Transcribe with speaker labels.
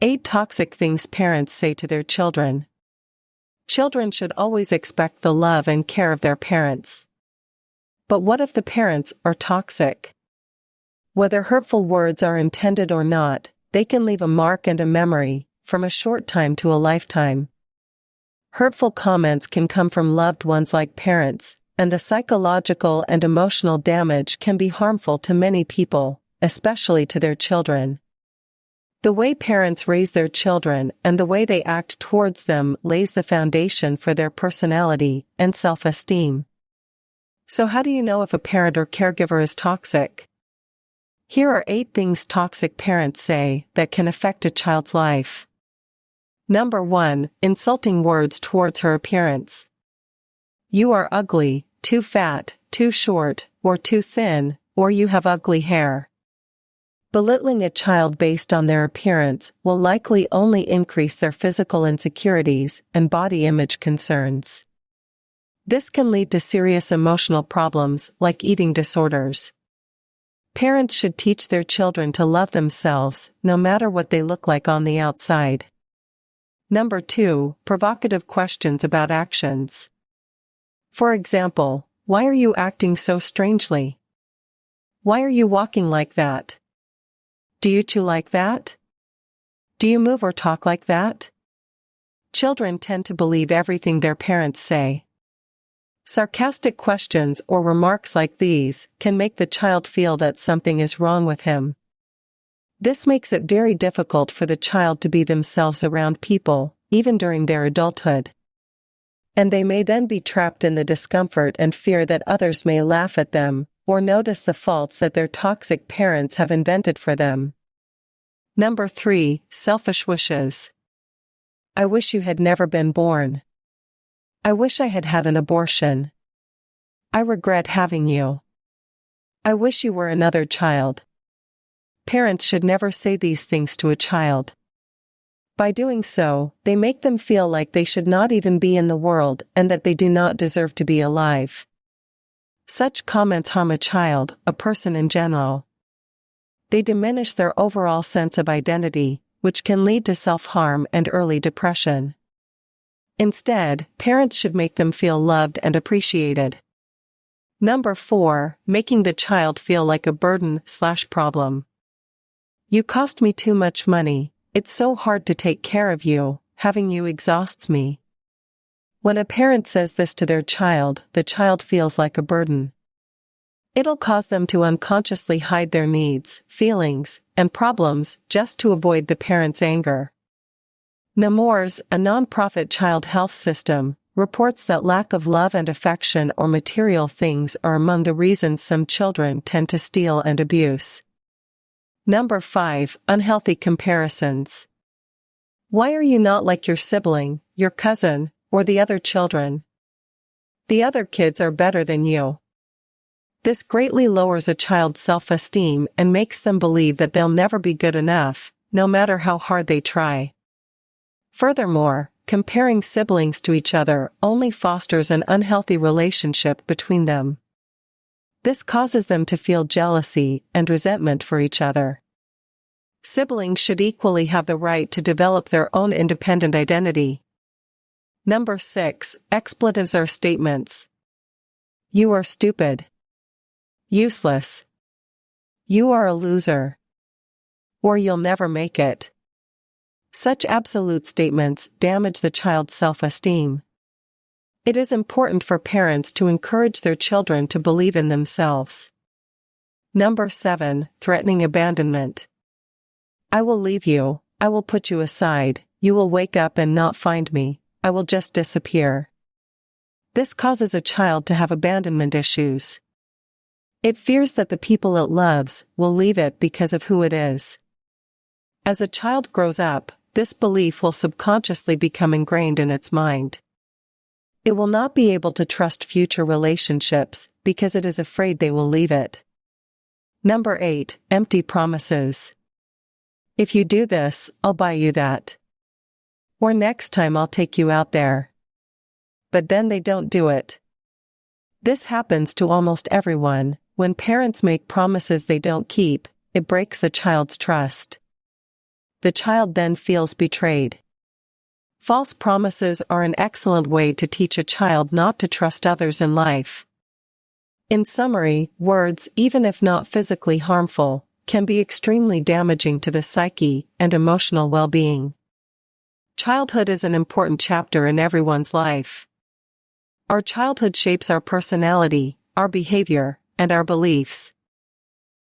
Speaker 1: 8 toxic things parents say to their children. Children should always expect the love and care of their parents. But what if the parents are toxic? Whether hurtful words are intended or not, they can leave a mark and a memory, from a short time to a lifetime. Hurtful comments can come from loved ones like parents, and the psychological and emotional damage can be harmful to many people, especially to their children. The way parents raise their children and the way they act towards them lays the foundation for their personality and self-esteem. So how do you know if a parent or caregiver is toxic? Here are 8 things toxic parents say that can affect a child's life. Number 1, insulting words towards her appearance. You are ugly, too fat, too short, or too thin, or you have ugly hair. Belittling a child based on their appearance will likely only increase their physical insecurities and body image concerns. This can lead to serious emotional problems like eating disorders. Parents should teach their children to love themselves, no matter what they look like on the outside. Number 2, provocative questions about actions. For example, why are you acting so strangely? Why are you walking like that? Do you chew like that? Do you move or talk like that? Children tend to believe everything their parents say. Sarcastic questions or remarks like these can make the child feel that something is wrong with him. This makes it very difficult for the child to be themselves around people, even during their adulthood. And they may then be trapped in the discomfort and fear that others may laugh at them, or notice the faults that their toxic parents have invented for them. Number 3, selfish wishes. I wish you had never been born. I wish I had had an abortion. I regret having you. I wish you were another child. Parents should never say these things to a child. By doing so, they make them feel like they should not even be in the world and that they do not deserve to be alive. Such comments harm a child, a person in general. They diminish their overall sense of identity, which can lead to self-harm and early depression. Instead, parents should make them feel loved and appreciated. Number 4, making the child feel like a burden/problem. You cost me too much money, it's so hard to take care of you, having you exhausts me. When a parent says this to their child, the child feels like a burden. It'll cause them to unconsciously hide their needs, feelings, and problems just to avoid the parent's anger. Nemours, a non-profit child health system, reports that lack of love and affection or material things are among the reasons some children tend to steal and abuse. Number 5, unhealthy comparisons. Why are you not like your sibling, your cousin, or the other children? The other kids are better than you. This greatly lowers a child's self-esteem and makes them believe that they'll never be good enough, no matter how hard they try. Furthermore, comparing siblings to each other only fosters an unhealthy relationship between them. This causes them to feel jealousy and resentment for each other. Siblings should equally have the right to develop their own independent identity. Number 6, expletives or statements. You are stupid. Useless. You are a loser. Or you'll never make it. Such absolute statements damage the child's self-esteem. It is important for parents to encourage their children to believe in themselves. Number 7, threatening abandonment. I will leave you, I will put you aside, you will wake up and not find me, I will just disappear. This causes a child to have abandonment issues. It fears that the people it loves will leave it because of who it is. As a child grows up, this belief will subconsciously become ingrained in its mind. It will not be able to trust future relationships because it is afraid they will leave it. Number 8, empty promises. If you do this, I'll buy you that. Or next time I'll take you out there. But then they don't do it. This happens to almost everyone. When parents make promises they don't keep, it breaks the child's trust. The child then feels betrayed. False promises are an excellent way to teach a child not to trust others in life. In summary, words, even if not physically harmful, can be extremely damaging to the psyche and emotional well-being. Childhood is an important chapter in everyone's life. Our childhood shapes our personality, our behavior, and our beliefs.